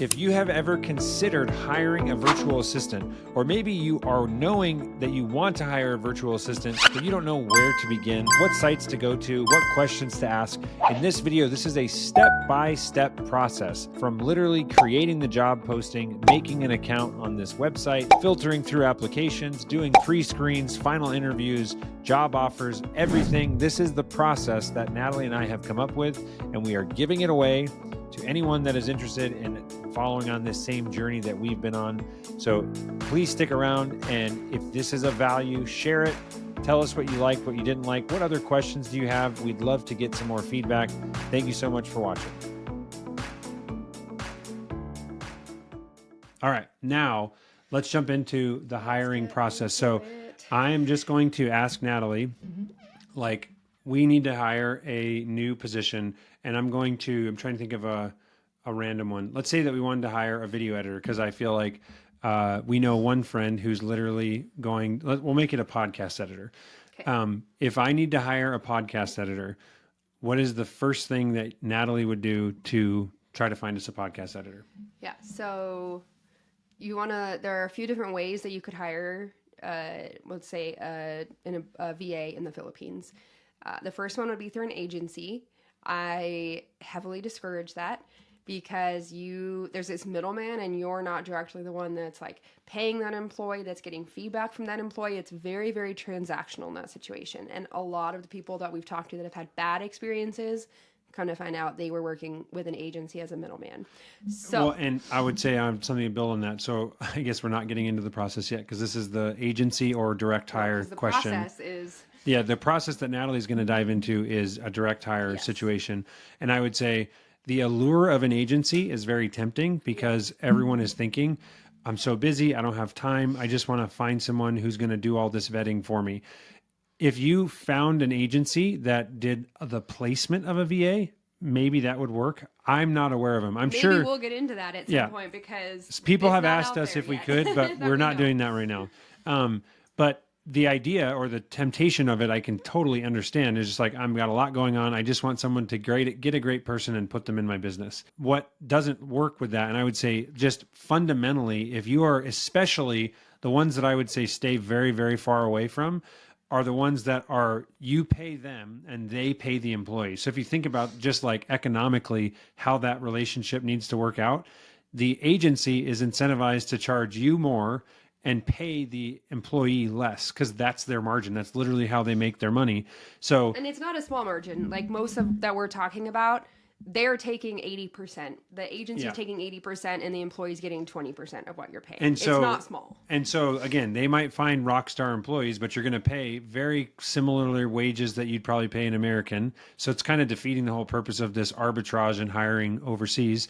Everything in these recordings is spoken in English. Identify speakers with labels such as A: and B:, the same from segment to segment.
A: If you have ever considered hiring a virtual assistant, or maybe you are knowing that you want to hire a virtual assistant, but you don't know where to begin, what sites to go to, what questions to ask, in this video, this is a step-by-step process from literally creating the job posting, making an account on this website, filtering through applications, doing pre-screens, final interviews, job offers, everything. This is the process that Natalie and I have come up with, and we are giving it away to anyone that is interested in following on this same journey that we've been on. So please stick around, and if this is of value, share it. Tell us what you liked, what you didn't like. What other questions do you have? We'd love to get some more feedback. Thank you so much for watching. All right, now let's jump into the hiring process. So I am just going to ask Natalie, like, we need to hire a new position, and I'm trying to think of a random one. Let's say that we wanted to hire a video editor, because I feel like we know one friend who's literally we'll make it a podcast editor. Okay. If I need to hire a podcast editor, what is the first thing that Natalie would do to try to find us a podcast editor?
B: Yeah, so there are a few different ways that you could hire, let's say, a VA in the Philippines. The first one would be through an agency. I heavily discourage that because there's this middleman, and you're not directly the one that's like paying that employee, that's getting feedback from that employee. It's very, very transactional in that situation. And a lot of the people that we've talked to that have had bad experiences kind of find out they were working with an agency as a middleman. So,
A: well, and I would say I have something to build on that. So I guess we're not getting into the process yet, because this is the agency or direct hire question.
B: The process is...
A: Yeah, the process that Natalie's going to dive into is a direct hire situation. And I would say the allure of an agency is very tempting, because everyone is thinking, I'm so busy, I don't have time, I just want to find someone who's going to do all this vetting for me. If you found an agency that did the placement of a VA, maybe that would work. I'm not aware of them.
B: Maybe we'll get into that at some point, because
A: people have asked us if we could, but we're not doing that right now. But the idea or the temptation of it, I can totally understand. It's just like, I've got a lot going on. I just want someone to get a great person and put them in my business. What doesn't work with that, and I would say just fundamentally, if you are, especially the ones that I would say stay very, very far away from, are the ones that are, you pay them and they pay the employee. So if you think about just like economically how that relationship needs to work out, the agency is incentivized to charge you more and pay the employee less, because that's their margin. That's literally how they make their money. So, and
B: it's not a small margin. Like most of that we're talking about, they're taking 80%. The agency is taking 80%, and the employee's getting 20% of what you're paying. And so, it's not small.
A: And so again, they might find rock star employees, but you're going to pay very similar wages that you'd probably pay an American. So it's kind of defeating the whole purpose of this arbitrage in hiring overseas.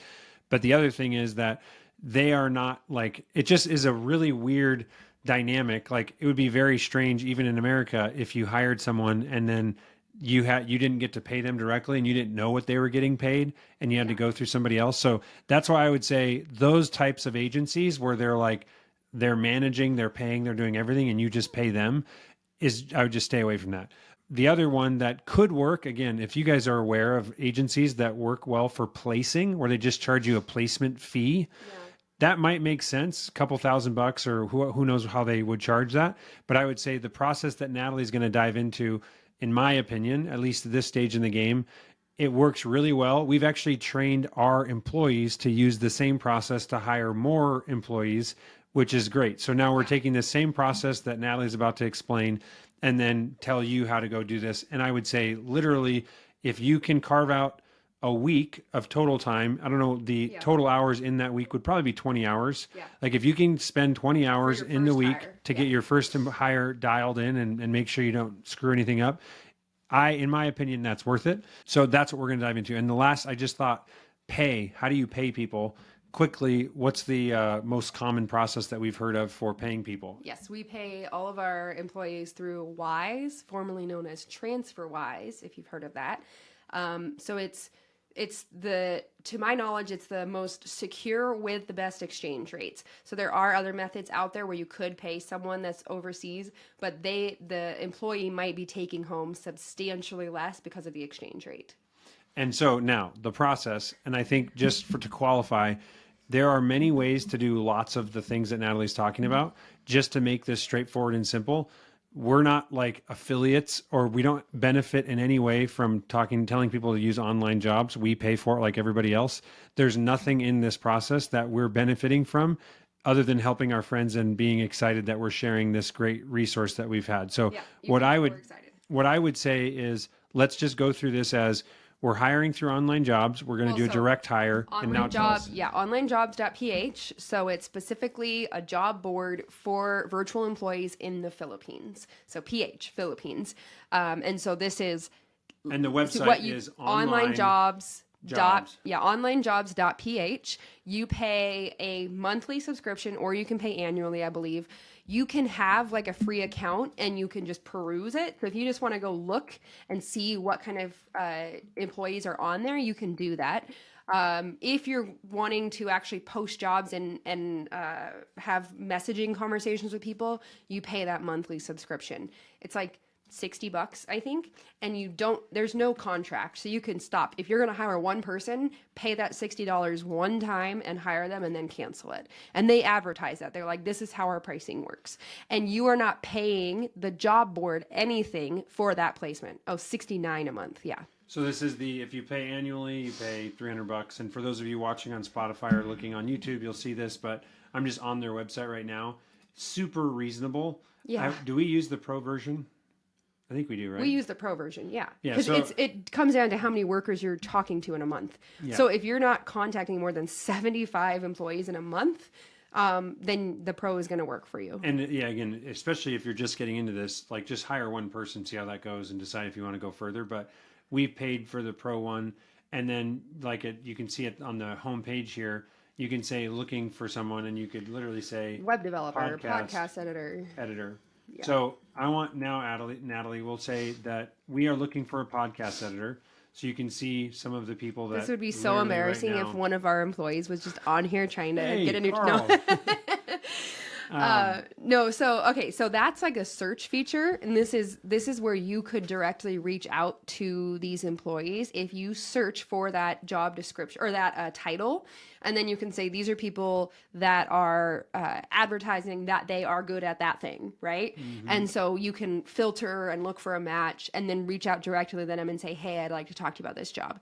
A: But the other thing is that they are not, like, it just is a really weird dynamic. Like, it would be very strange, even in America, if you hired someone and then you didn't get to pay them directly, and you didn't know what they were getting paid, and you had to go through somebody else. So that's why I would say those types of agencies where they're managing, they're paying, they're doing everything, and you just pay them, I would just stay away from that. The other one that could work, again, if you guys are aware of agencies that work well for placing, where they just charge you a placement fee, that might make sense, a couple $1,000, or who knows how they would charge that. But I would say the process that Natalie's going to dive into, in my opinion, at least at this stage in the game, it works really well. We've actually trained our employees to use the same process to hire more employees, which is great. So now we're taking the same process that Natalie's about to explain and then tell you how to go do this. And I would say, literally, if you can carve out a week of total time, I don't know, the total hours in that week would probably be 20 hours. Yeah. Like, if you can spend 20 hours in the week to get your first hire dialed in and make sure you don't screw anything up, in my opinion, that's worth it. So that's what we're going to dive into. And the last, I just thought, pay. How do you pay people? Quickly, what's the most common process that we've heard of for paying people?
B: Yes, we pay all of our employees through Wise, formerly known as TransferWise, if you've heard of that. So to my knowledge, it's the most secure with the best exchange rates. So there are other methods out there where you could pay someone that's overseas, but the employee might be taking home substantially less because of the exchange rate.
A: And so now the process, and I think just to qualify, There are many ways to do lots of the things that Natalie's talking about. Just to make this straightforward and simple, we're not like affiliates, or we don't benefit in any way from telling people to use online jobs. We pay for it like everybody else. There's nothing in this process that we're benefiting from other than helping our friends and being excited that we're sharing this great resource that we've had. So
B: Yeah, we're excited.
A: what I would say is, let's just go through this as we're hiring through online jobs. We're going to do a direct hire. And now tell us.
B: OnlineJobs.ph. So it's specifically a job board for virtual employees in the Philippines. So PH, Philippines. And so this is.
A: And the website is
B: OnlineJobs.ph. You pay a monthly subscription, or you can pay annually, I believe. You can have like a free account and you can just peruse it. So if you just want to go look and see what kind of employees are on there, you can do that. If you're wanting to actually post jobs and have messaging conversations with people, you pay that monthly subscription. It's like $60, I think, and there's no contract, so you can stop. If you're going to hire one person, pay that $60 one time and hire them, and then cancel it. And they advertise that. They're like, this is how our pricing works. And you are not paying the job board anything for that placement. Oh, $69 a month. Yeah.
A: So this is if you pay annually, you pay $300. And for those of you watching on Spotify or looking on YouTube, you'll see this, but I'm just on their website right now. Super reasonable.
B: Yeah.
A: Do we use the pro version? I think we do, right?
B: We use the pro version, yeah.
A: Because
B: it comes down to how many workers you're talking to in a month. Yeah. So if you're not contacting more than 75 employees in a month, then the pro is going to work for you.
A: And yeah, again, especially if you're just getting into this, like just hire one person, see how that goes, and decide if you want to go further. But we've paid for the pro one, and then you can see it on the homepage here. You can say looking for someone, and you could literally say
B: web developer, podcast
A: editor. Yeah. So I want now, Natalie, will say that we are looking for a podcast editor. So you can see some of the people that.
B: This would be so embarrassing if one of our employees was just on here trying to get a new.
A: Carl.
B: No. So that's like a search feature, and this is where you could directly reach out to these employees if you search for that job description or that title, and then you can say these are people that are advertising that they are good at that thing, right? Mm-hmm. And so you can filter and look for a match, and then reach out directly to them and say, hey, I'd like to talk to you about this job.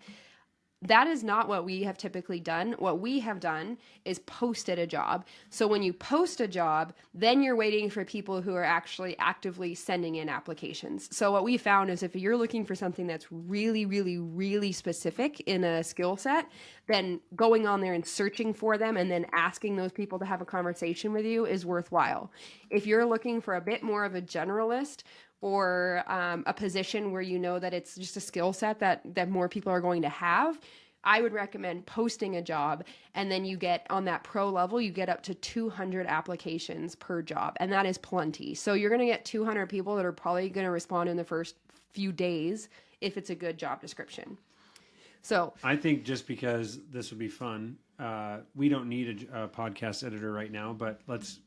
B: That is not what we have typically done. What we have done is posted a job. So when you post a job, then you're waiting for people who are actually actively sending in applications. So what we found is if you're looking for something that's really, really, really specific in a skill set, then going on there and searching for them and then asking those people to have a conversation with you is worthwhile. If you're looking for a bit more of a generalist, or a position where you know that it's just a skill set that more people are going to have, I would recommend posting a job, and then you get on that pro level, you get up to 200 applications per job, and that is plenty. So you're going to get 200 people that are probably going to respond in the first few days if it's a good job description. So
A: I think just because this would be fun, we don't need a podcast editor right now, but let's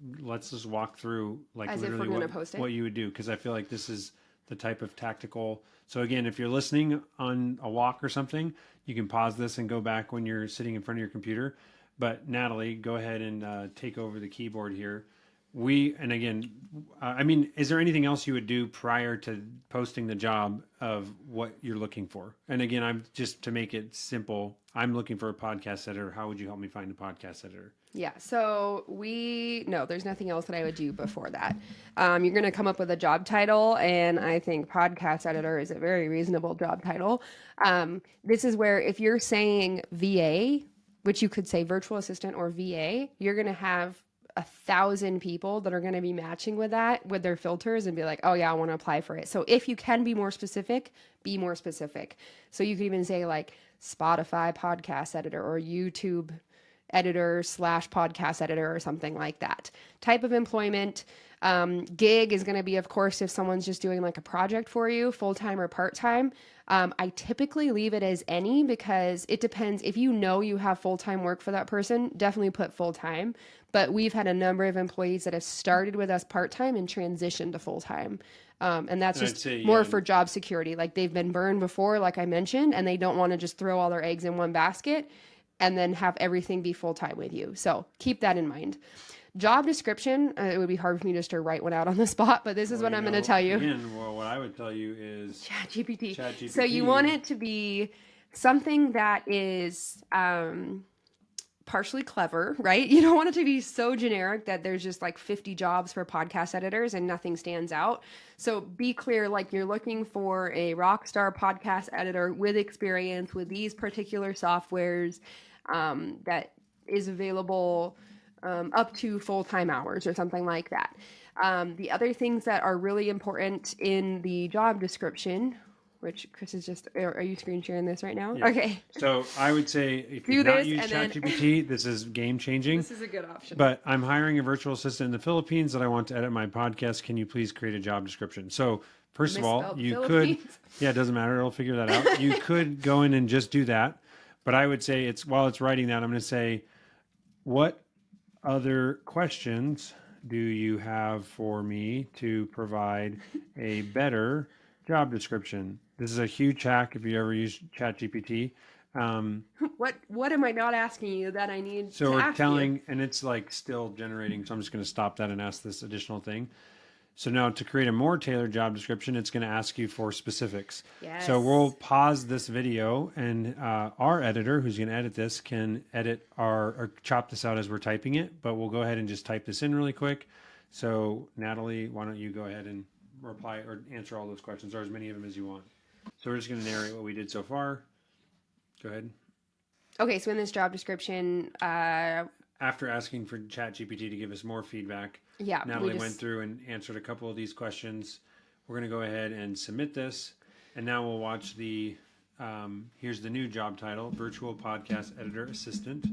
A: just walk through literally what you would do, because I feel like this is the type of tactical. So again, if you're listening on a walk or something, you can pause this and go back when you're sitting in front of your computer. But Natalie, go ahead and take over the keyboard here. Is there anything else you would do prior to posting the job of what you're looking for? And again, I'm just to make it simple, I'm looking for a podcast editor. How would you help me find a podcast editor?
B: Yeah. So there's nothing else that I would do before that. You're going to come up with a job title, and I think podcast editor is a very reasonable job title. This is where if you're saying VA, which you could say virtual assistant or VA, you're going to have 1,000 people that are going to be matching with that with their filters and be like, oh yeah, I want to apply for it. So if you can be more specific, be more specific. So you could even say like Spotify podcast editor or YouTube editor / podcast editor or something like that. Type of employment. Gig is going to be, of course, if someone's just doing like a project for you, full-time or part-time. I typically leave it as any because it depends. If you know you have full-time work for that person, definitely put full-time. But we've had a number of employees that have started with us part-time and transitioned to full-time. And that's just more for job security. Like they've been burned before, like I mentioned, and they don't want to just throw all their eggs in one basket. and then have everything be full-time with you. So keep that in mind. Job description, it would be hard for me just to write one out on the spot, but this is what I'm going to tell you.
A: Again, well, what I would tell you is
B: ChatGPT. So you want it to be something that is partially clever, right? You don't want it to be so generic that there's just like 50 jobs for podcast editors and nothing stands out. So be clear, like you're looking for a rock star podcast editor with experience with these particular softwares that is available up to full-time hours or something like that. The other things that are really important in the job description, which Chris is just, are you screen sharing this right now? Yeah. Okay.
A: So I would say if you not use ChatGPT, this is game changing.
B: This is a good option.
A: But I'm hiring a virtual assistant in the Philippines that I want to edit my podcast. Can you please create a job description? So first of all, you could, it doesn't matter. It'll figure that out. You could go in and just do that. But I would say while it's writing that, I'm going to say, what other questions do you have for me to provide a better job description? This is a huge hack if you ever use ChatGPT.
B: What am I not asking you that I need
A: so
B: to
A: we're
B: ask
A: telling,
B: you?
A: and it's like still generating, so I'm just going to stop that and ask this additional thing. So now to create a more tailored job description, it's going to ask you for specifics.
B: Yes.
A: So we'll pause this video and our editor, who's going to edit this, can edit or chop this out as we're typing it, but we'll go ahead and just type this in really quick. So Natalie, why don't you go ahead and reply or answer all those questions, or as many of them as you want. So we're just going to narrate what we did so far. Go ahead.
B: Okay, so in this job description,
A: after asking for ChatGPT to give us more feedback, Natalie went through and answered a couple of these questions. We're going to go ahead and submit this. And now we'll watch here's the new job title, Virtual Podcast Editor Assistant,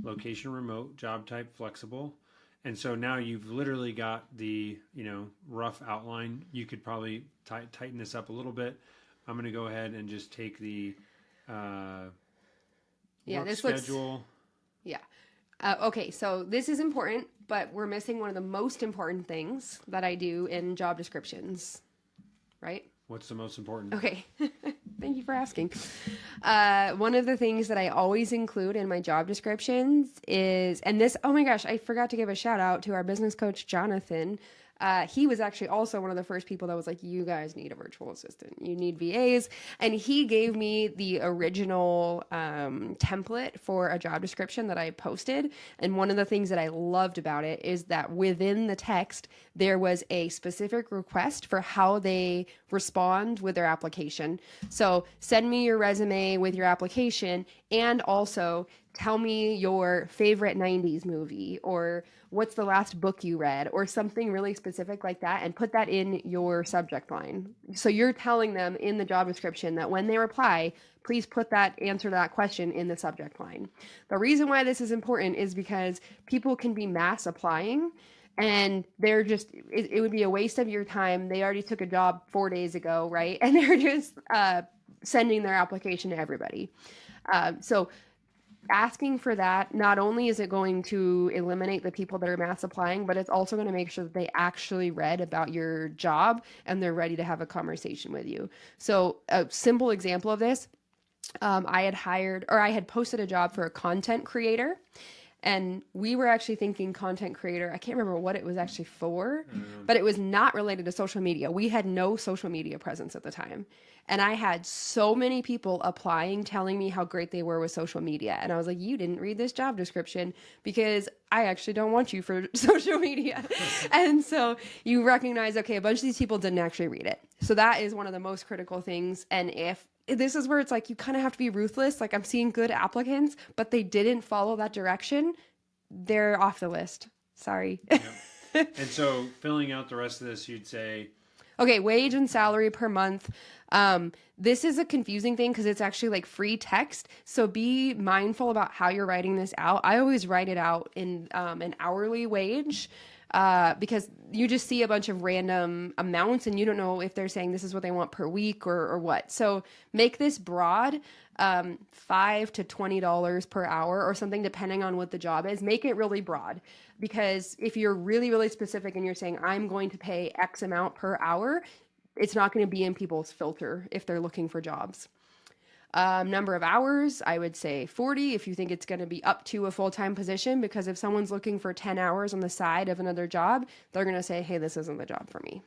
A: location remote, job type flexible. And so now you've literally got the, rough outline. You could probably tighten this up a little bit. I'm going to go ahead and just take the work schedule.
B: Okay, so this is important, but we're missing one of the most important things that I do in job descriptions, right?
A: What's the most important?
B: Okay, thank you for asking. One of the things that I always include in my job descriptions is, and this, oh my gosh, I forgot to give a shout out to our business coach, Jonathan. He was actually also one of the first people that was like, you guys need a virtual assistant. You need VAs. And he gave me the original template for a job description that I posted. And one of the things that I loved about it is that within the text, there was a specific request for how they respond with their application. So send me your resume with your application, and also tell me your favorite 90s movie, or what's the last book you read, or something really specific like that, and put that in your subject line. So you're telling them in the job description that when they reply, please put that answer to that question in the subject line. The reason why this is important is because people can be mass applying, and they're just, it would be a waste of your time. They already took a job 4 days ago, right? And they're just sending their application to everybody. So asking for that, not only is it going to eliminate the people that are mass applying, but it's also going to make sure that they actually read about your job and they're ready to have a conversation with you. So a simple example of this, I had posted a job for a content creator, and we were actually thinking content creator. I can't remember what it was actually for, but it was not related to social media. We had no social media presence at the time. And I had so many people applying, telling me how great they were with social media. And I was like, you didn't read this job description, because I actually don't want you for social media. And so you recognize, okay, a bunch of these people didn't actually read it. So that is one of the most critical things. And if this is where it's like, you kind of have to be ruthless. Like, I'm seeing good applicants, but they didn't follow that direction, they're off the list. Sorry.
A: Yep. And so filling out the rest of this, you'd say,
B: okay, wage and salary per month. This is a confusing thing because it's actually like free text. So be mindful about how you're writing this out. I always write it out in an hourly wage, because you just see a bunch of random amounts and you don't know if they're saying this is what they want per week or what. So make this broad, $5 to $20 per hour or something, depending on what the job is. Make it really broad, because if you're really, really specific and you're saying, I'm going to pay X amount per hour, it's not going to be in people's filter if they're looking for jobs. Number of hours, I would say 40 if you think it's going to be up to a full-time position, because if someone's looking for 10 hours on the side of another job, they're going to say, hey, this isn't the job for me.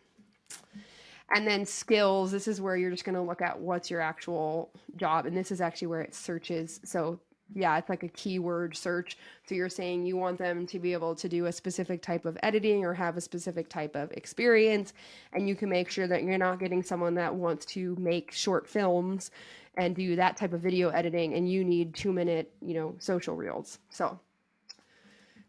B: And then skills, this is where you're just going to look at what's your actual job. And this is actually where it searches. So yeah, it's like a keyword search. So you're saying you want them to be able to do a specific type of editing or have a specific type of experience. And you can make sure that you're not getting someone that wants to make short films and do that type of video editing, and you need 2-minute, social reels. So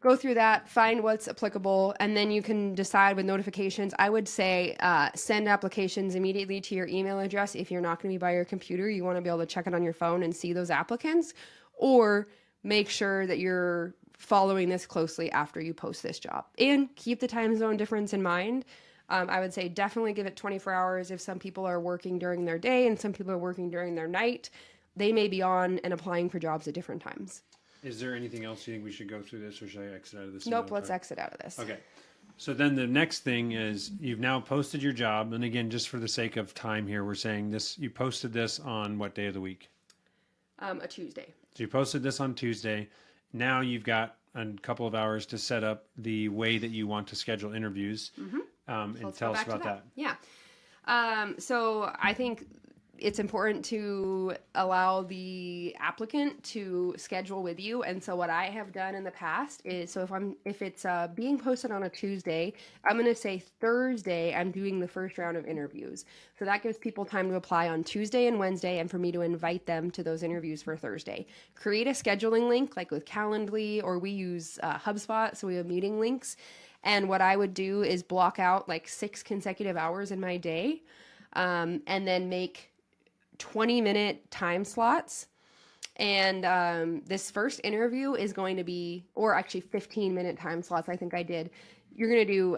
B: go through that, find what's applicable, and then you can decide with notifications. I would say send applications immediately to your email address. If you're not going to be by your computer, you want to be able to check it on your phone and see those applicants, or make sure that you're following this closely after you post this job. And keep the time zone difference in mind. I would say definitely give it 24 hours. If some people are working during their day and some people are working during their night, they may be on and applying for jobs at different times.
A: Is there anything else you think we should go through this, or should I exit out of this?
B: Nope, let's exit out of this.
A: Okay. So then the next thing is you've now posted your job. And again, just for the sake of time here, we're saying this, you posted this on what day of the week?
B: A Tuesday.
A: So you posted this on Tuesday. Now you've got a couple of hours to set up the way that you want to schedule interviews.
B: Mm-hmm.
A: And tell us about that.
B: Yeah. So I think it's important to allow the applicant to schedule with you. And so what I have done in the past is, so if it's being posted on a Tuesday, I'm going to say Thursday, I'm doing the first round of interviews. So that gives people time to apply on Tuesday and Wednesday, and for me to invite them to those interviews for Thursday. Create a scheduling link like with Calendly, or we use HubSpot. So we have meeting links. And what I would do is block out like 6 consecutive hours in my day, and then make 20-minute time slots. And this first interview is going to be, or actually 15-minute time slots, I think I did. You're going to do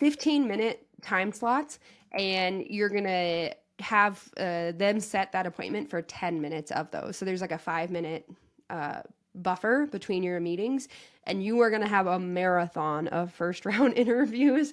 B: 15-minute time slots, and you're going to have them set that appointment for 10 minutes of those. So there's like a 5-minute buffer between your meetings, and you are going to have a marathon of first round interviews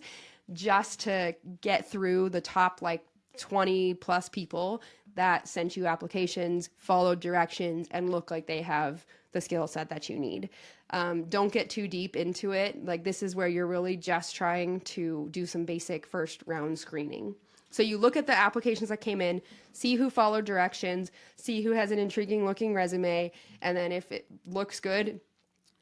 B: just to get through the top like 20 plus people that sent you applications, followed directions, and look like they have the skill set that you need. Don't get too deep into it. Like, this is where you're really just trying to do some basic first round screening. So you look at the applications that came in, see who followed directions, see who has an intriguing looking resume, and then if it looks good,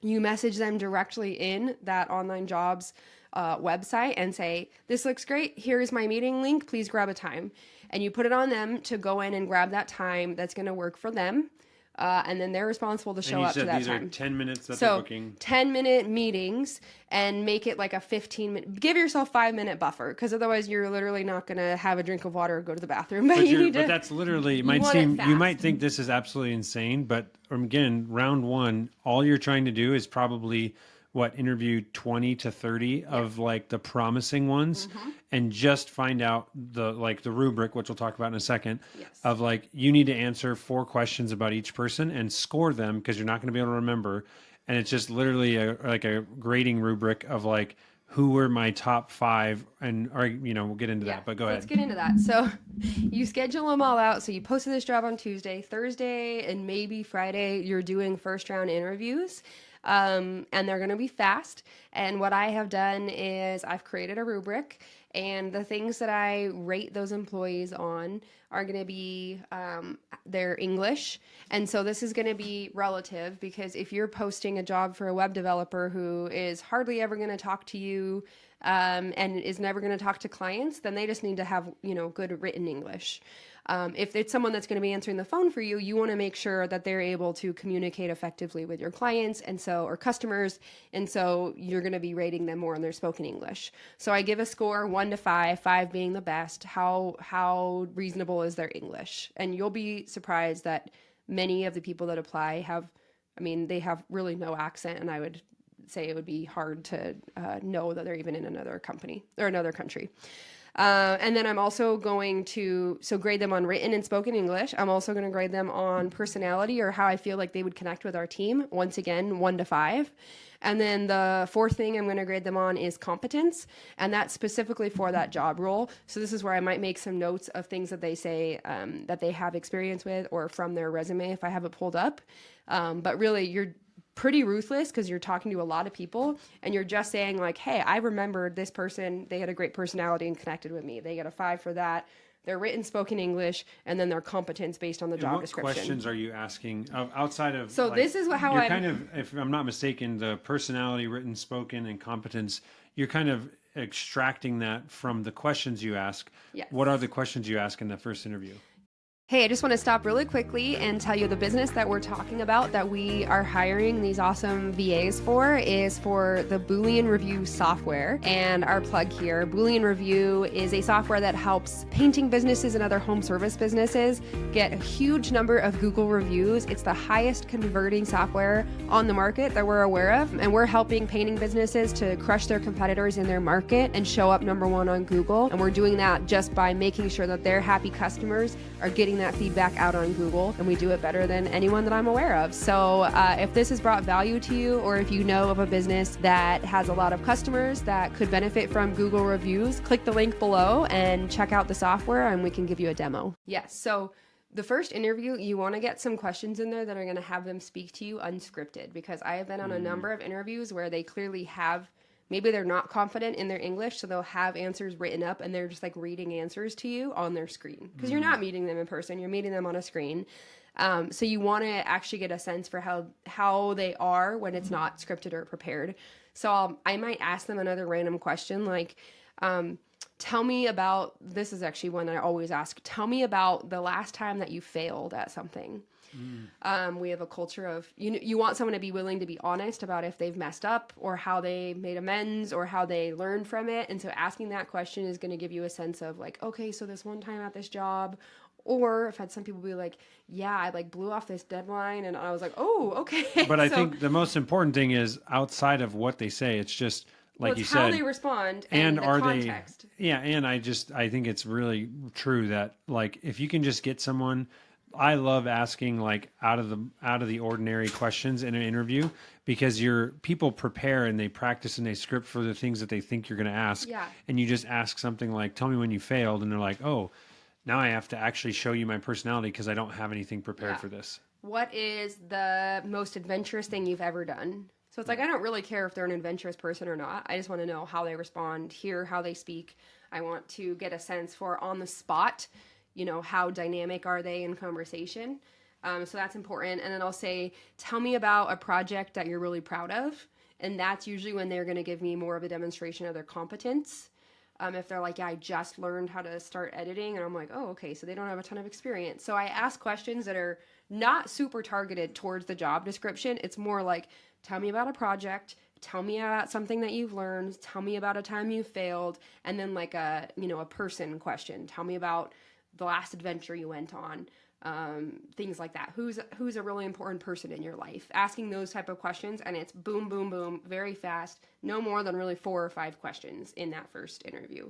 B: you message them directly in that Online Jobs website and say, this looks great, here's my meeting link, please grab a time. And you put it on them to go in and grab that time that's going to work for them. And then they're responsible to show up to that
A: these
B: time.
A: Are 10 minutes that they're booking.
B: 10-minute meetings, and make it like a 15-minute. Give yourself 5-minute buffer, because otherwise you're literally not going to have a drink of water or go to the bathroom. But
A: that's literally, you might think this is absolutely insane, but again, round one, all you're trying to do is probably interview 20 to 30 of like the promising ones, and just find out the rubric, which we'll talk about in a second, of like, you need to answer 4 questions about each person and score them, because you're not going to be able to remember. And it's just literally a grading rubric of like, who were my top 5, and we'll get into that, but go ahead.
B: Let's get into that. So you schedule them all out. So you posted this job on Tuesday, Thursday, and maybe Friday, you're doing first round interviews. And they're going to be fast. And what I have done is I've created a rubric, and the things that I rate those employees on are going to be their English. And so this is going to be relative, because if you're posting a job for a web developer who is hardly ever going to talk to you and is never going to talk to clients, then they just need to have, good written English. If it's someone that's going to be answering the phone for you, you want to make sure that they're able to communicate effectively with your clients or customers. And so you're going to be rating them more on their spoken English. So I give a score 1 to 5, 5 being the best. How reasonable is their English? And you'll be surprised that many of the people that apply they have really no accent. And I would say it would be hard to know that they're even in another company or another country. And then I'm also going to grade them on written and spoken English. I'm also going to grade them on personality or how I feel like they would connect with our team. Once again, 1 to 5. And then the fourth thing I'm going to grade them on is competence, and that's specifically for that job role. So this is where I might make some notes of things that they say that they have experience with, or from their resume if I have it pulled up. But really, you're pretty ruthless because you're talking to a lot of people and you're just saying like, hey, I remembered this person. They had a great personality and connected with me. They get a 5 for that. Their written spoken English, and then their competence based on the job description.
A: What questions are you asking outside of?
B: So this is how
A: you're kind of, if I'm not mistaken, the personality, written, spoken, and competence. You're kind of extracting that from the questions you ask.
B: Yes.
A: What are the questions you ask in the first interview?
B: Hey, I just want to stop really quickly and tell you the business that we're talking about that we are hiring these awesome VAs for is for the Boolean Review software. And our plug here, Boolean Review is a software that helps painting businesses and other home service businesses get a huge number of Google reviews. It's the highest converting software on the market that we're aware of. And we're helping painting businesses to crush their competitors in their market and show up #1 on Google. And we're doing that just by making sure that their happy customers are getting that feedback out on Google, and we do it better than anyone that I'm aware of. So if this has brought value to you, or if you know of a business that has a lot of customers that could benefit from Google reviews, click the link below and check out the software and we can give you a demo. Yes, so the first interview, you want to get some questions in there that are going to have them speak to you unscripted, because I have been on a number of interviews where they clearly have, maybe they're not confident in their English, so they'll have answers written up and they're just like reading answers to you on their screen. Because you're not meeting them in person, you're meeting them on a screen. So you want to actually get a sense for how they are when it's not scripted or prepared. So I might ask them another random question like, tell me about, this is actually one that I always ask, tell me about the last time that you failed at something. We have a culture of, you want someone to be willing to be honest about if they've messed up or how they made amends or how they learned from it. And so asking that question is going to give you a sense of like, okay, so this one time at this job, or I've had some people be like, yeah, I like blew off this deadline and I was like, oh, okay.
A: But I think the most important thing is outside of what they say, it's just like you said,
B: how they respond and the context.
A: And I think it's really true that like if you can just get someone. I love asking like out of the ordinary questions in an interview, because people prepare and they practice and they script for the things that they think you're going to ask.
B: Yeah.
A: And you just ask something like, tell me when you failed. And they're like, oh, now I have to actually show you my personality because I don't have anything prepared for this. What
B: is the most adventurous thing you've ever done? So it's like, I don't really care if they're an adventurous person or not. I just want to know how they respond, hear how they speak. I want to get a sense for on the spot, how dynamic are they in conversation? So that's important. And then I'll say, tell me about a project that you're really proud of. And that's usually when they're going to give me more of a demonstration of their competence. If they're like, yeah, I just learned how to start editing. And I'm like, oh, okay, so they don't have a ton of experience. So I ask questions that are not super targeted towards the job description. It's more like, tell me about a project. Tell me about something that you've learned. Tell me about a time you failed. And then like a person question. Tell me about the last adventure you went on, things like that. Who's a really important person in your life? Asking those type of questions, and it's boom, boom, boom, very fast. No more than really 4 or 5 questions in that first interview.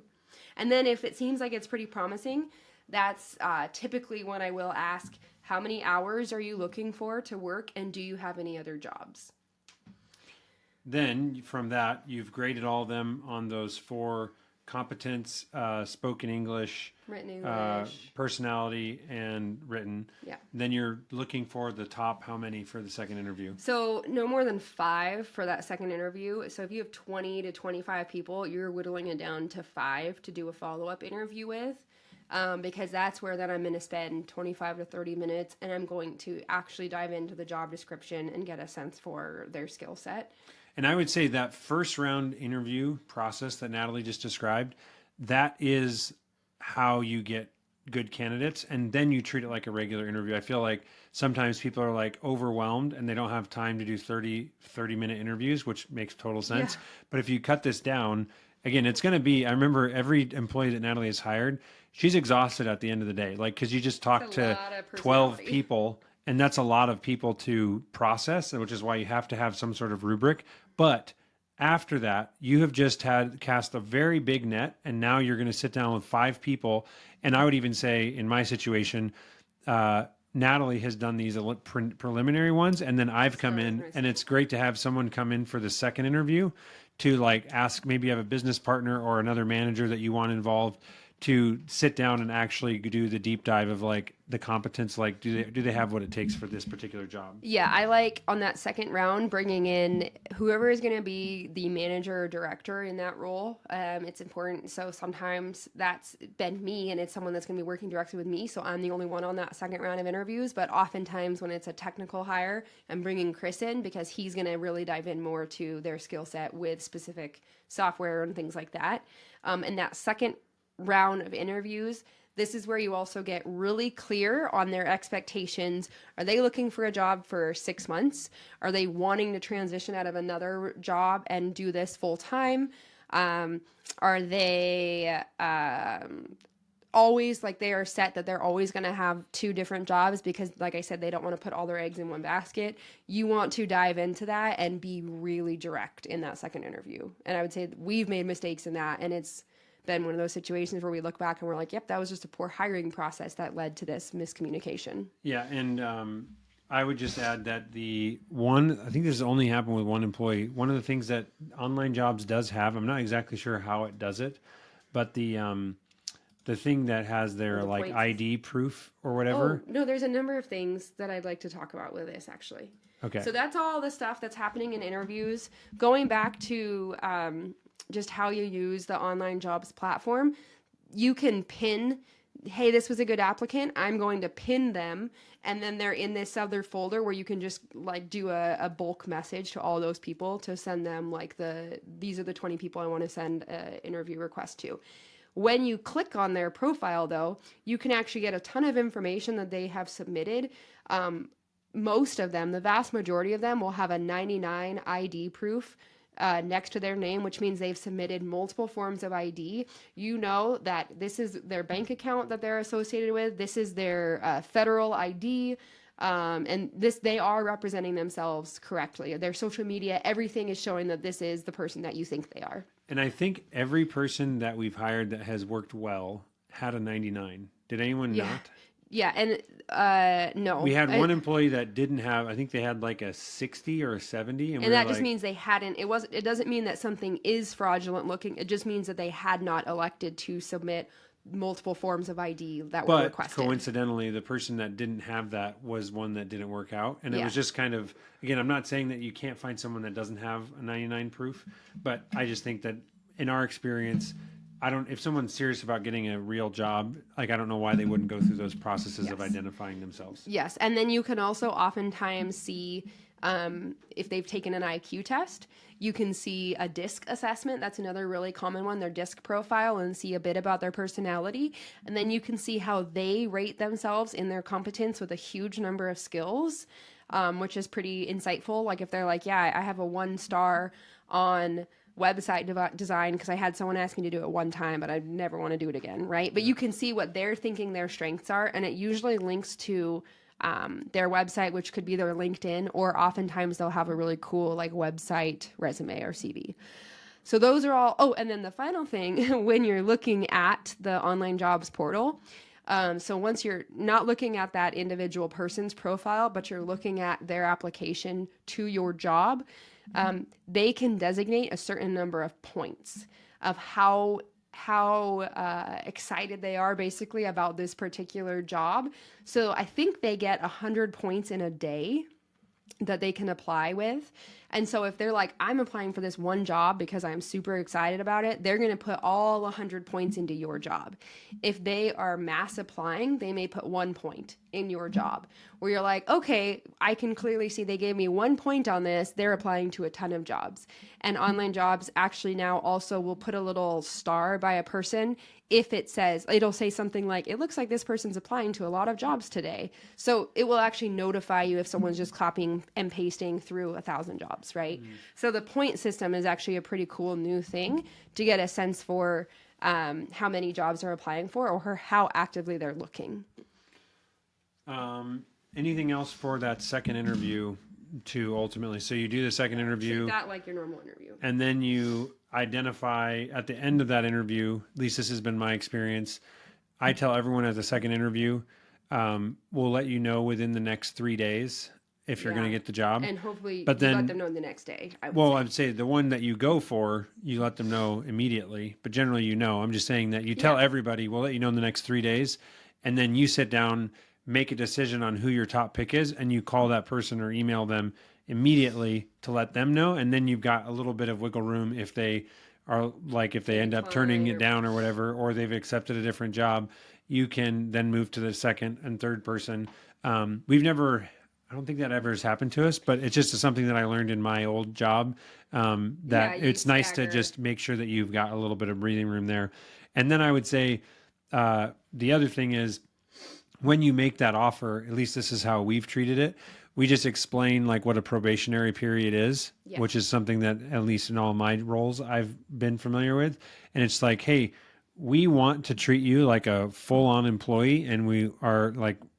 B: And then if it seems like it's pretty promising, that's typically when I will ask, how many hours are you looking for to work, and do you have any other jobs?
A: Then from that, you've graded all of them on those 4: competence, spoken English,
B: written English,
A: personality, and written. Yeah. Then you're looking for the top how many for the second interview? So
B: no more than 5 for that second interview. So if you have 20 to 25 people, you're whittling it down to 5 to do a follow-up interview with. Because that's where then I'm going to spend 25 to 30 minutes and I'm going to actually dive into the job description and get a sense for their skill set.
A: And I would say that first round interview process that Natalie just described, that is how you get good candidates. And then you treat it like a regular interview. I feel like sometimes people are like overwhelmed and they don't have time to do 30-minute interviews, which makes total sense. Yeah. But if you cut this down, again, it's going to be, I remember every employee that Natalie has hired, she's exhausted at the end of the day. Like, cause you just talk to 12 people. And that's a lot of people to process, which is why you have to have some sort of rubric. But After that, you have just had cast a very big net, and now you're going to sit down with 5 people. And I would even say, in my situation, Natalie has done these preliminary ones, and then I've come in, and it's great to have someone come in for the second interview to like ask, maybe you have a business partner or another manager that you want involved, to sit down and actually do the deep dive of like the competence, like do they have what it takes for this particular job?
B: Yeah, I like on that second round bringing in whoever is going to be the manager or director in that role. It's important. So sometimes that's been me, and it's someone that's going to be working directly with me. So I'm the only one on that second round of interviews. But oftentimes when it's a technical hire, I'm bringing Chris in because he's going to really dive in more to their skill set with specific software and things like that. And that second round of interviews, this is where you also get really clear on their expectations. Are they looking for a job for 6 months? Are they wanting to transition out of another job and do this full time? Are they always like they are set that they're always going to have 2 different jobs because, like I said, they don't want to put all their eggs in one basket? You want to dive into that and be really direct in that second interview. And I would say we've made mistakes in that, and it's been one of those situations where we look back and we're like, yep, that was just a poor hiring process that led to this miscommunication.
A: Yeah, and I would just add that I think this only happened with one employee. One of the things that Online Jobs does have, I'm not exactly sure how it does it, but the thing that has their like points. ID proof or whatever.
B: Oh, no, there's a number of things that I'd like to talk about with this, actually.
A: Okay.
B: So that's all the stuff that's happening in interviews. Going back to just how you use the Online Jobs platform, you can pin, hey, this was a good applicant, I'm going to pin them, and then they're in this other folder where you can just like do a bulk message to all those people to send them like these are the 20 people I want to send an interview request to. When you click on their profile, though, you can actually get a ton of information that they have submitted. Most of them, the vast majority of them, will have a 99 ID proof next to their name, which means they've submitted multiple forms of ID. You know that this is their bank account that they're associated with. This is their federal ID. And they are representing themselves correctly. Their social media, everything is showing that this is the person that you think they are.
A: And I think every person that we've hired that has worked well had a 99. Did anyone not?
B: Yeah, and no.
A: We had one employee that didn't have, I think they had like a 60 or a 70.
B: And that just means they hadn't, it doesn't mean that something is fraudulent looking. It just means that they had not elected to submit multiple forms of ID that were requested.
A: But coincidentally, the person that didn't have that was one that didn't work out. And it was just kind of, again, I'm not saying that you can't find someone that doesn't have a 99 proof, but I just think that in our experience, if someone's serious about getting a real job, like I don't know why they wouldn't go through those processes of identifying themselves.
B: Yes. And then you can also oftentimes see if they've taken an IQ test. You can see a DISC assessment. That's another really common one, their DISC profile, and see a bit about their personality. And then you can see how they rate themselves in their competence with a huge number of skills, which is pretty insightful. Like if they're like, yeah, I have a 1-star on website design because I had someone ask me to do it one time, but I never want to do it again, right? But you can see what they're thinking their strengths are, and it usually links to their website, which could be their LinkedIn, or oftentimes they'll have a really cool like website resume or CV. So those are all. Oh, and then the final thing when you're looking at the Online Jobs portal, so once you're not looking at that individual person's profile, but you're looking at their application to your job, they can designate a certain number of points of how excited they are basically about this particular job. So I think they get 100 points in a day that they can apply with. And so if they're like, I'm applying for this one job because I'm super excited about it, they're going to put all 100 points into your job. If they are mass applying, they may put 1 point in your job where you're like, okay, I can clearly see they gave me 1 point on this. They're applying to a ton of jobs. And Online Jobs actually now also will put a little star by a person if it'll say something like, it looks like this person's applying to a lot of jobs today. So it will actually notify you if someone's just copying and pasting through 1,000 jobs, right? So the point system is actually a pretty cool new thing to get a sense for how many jobs they're applying for or how actively they're looking.
A: Anything else for that second interview to ultimately. So you do the second interview.
B: Treat that like your normal interview.
A: And then you identify at the end of that interview, at least this has been my experience. I tell everyone at the second interview, we'll let you know within the next 3 days if you're going to get the job.
B: And hopefully
A: but
B: you
A: then,
B: let them know the next day. I would say
A: the one that you go for, you let them know immediately. But generally, I'm just saying that you tell everybody, we'll let you know in the next 3 days. And then you sit down, make a decision on who your top pick is, and you call that person or email them immediately to let them know. And then you've got a little bit of wiggle room if they are if they end up turning it down or whatever, or they've accepted a different job, you can then move to the second and third person. I don't think that ever has happened to us, but it's just something that I learned in my old job, that it's nice to just make sure that you've got a little bit of breathing room there. And then I would say, the other thing is when you make that offer, at least this is how we've treated it. We just explain what a probationary period is, which is something that at least in all my roles I've been familiar with. And it's hey, we want to treat you like a full-on employee, and we're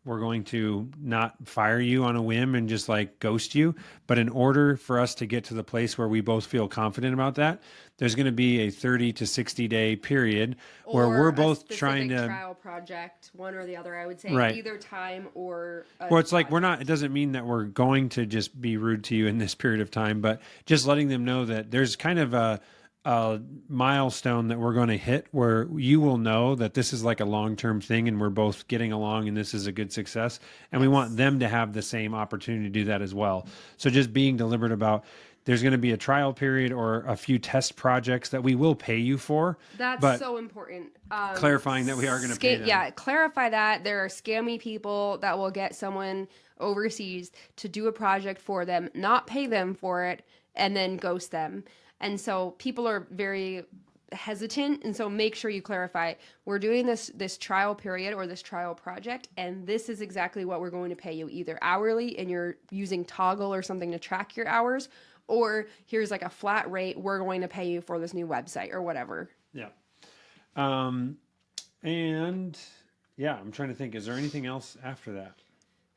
A: going to not fire you on a whim and just ghost you. But in order for us to get to the place where we both feel confident about that, there's going to be a 30 to 60 day period where we're both trying to
B: trial project, one or the other. I would say either time or.
A: Well, it's we're not. It doesn't mean that we're going to just be rude to you in this period of time, but just letting them know that there's kind of a milestone that we're going to hit where you will know that this is a long-term thing and we're both getting along and this is a good success. And we want them to have the same opportunity to do that as well. So just being deliberate about there's going to be a trial period or a few test projects that we will pay you for.
B: That's so important.
A: Clarifying that we are going to pay them.
B: Yeah, clarify that. There are scammy people that will get someone overseas to do a project for them, not pay them for it, and then ghost them. And so people are very hesitant. And so make sure you clarify, we're doing this trial period or this trial project, and this is exactly what we're going to pay you, either hourly and you're using Toggle or something to track your hours, or here's a flat rate, we're going to pay you for this new website or whatever.
A: Yeah. And yeah, I'm trying to think, is there anything else after that?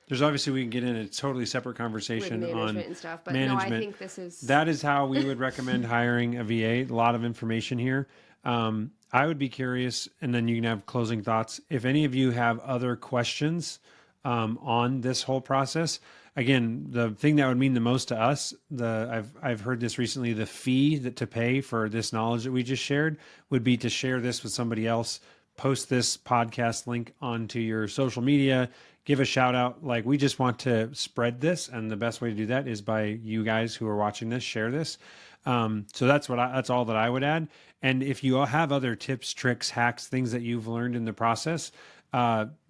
A: There's obviously, we can get in a totally separate conversation
B: with management
A: on
B: and stuff, but
A: management.
B: No, I think that
A: is how we would recommend hiring a VA. A lot of information here. I would be curious, and then you can have closing thoughts. If any of you have other questions on this whole process, again, the thing that would mean the most to us, I've heard this recently, the fee to pay for this knowledge that we just shared would be to share this with somebody else, post this podcast link onto your social media, give a shout out. We just want to spread this. And the best way to do that is by you guys who are watching this, share this. So that's that's all that I would add. And if you have other tips, tricks, hacks, things that you've learned in the process,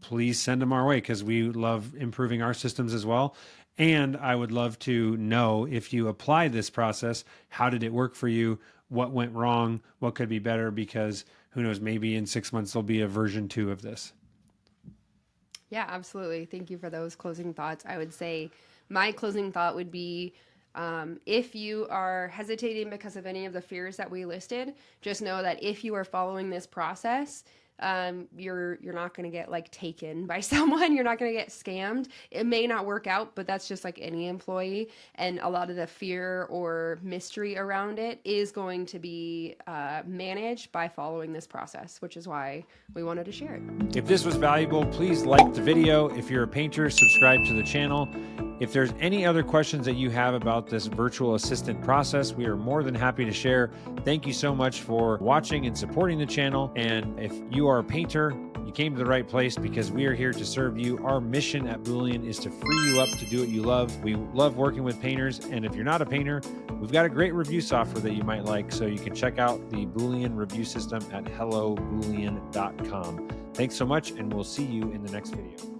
A: please send them our way, because we love improving our systems as well. And I would love to know, if you apply this process, how did it work for you? What went wrong? What could be better? Because who knows, maybe in 6 months, there'll be a version 2 of this.
B: Yeah, absolutely. Thank you for those closing thoughts. I would say my closing thought would be, if you are hesitating because of any of the fears that we listed, just know that if you are following this process, you're not going to get taken by someone. You're not going to get scammed. It may not work out, but that's just like any employee. And a lot of the fear or mystery around it is going to be managed by following this process, which is why we wanted to share it.
A: If this was valuable, please like the video. If you're a painter, subscribe to the channel. If there's any other questions that you have about this virtual assistant process, we are more than happy to share. Thank you so much for watching and supporting the channel. And if you are a painter, you came to the right place, because we are here to serve you. Our mission at Boolean is to free you up to do what you love. We love working with painters. And if you're not a painter, we've got a great review software that you might like. So you can check out the Boolean review system at helloboolean.com. Thanks so much, and we'll see you in the next video.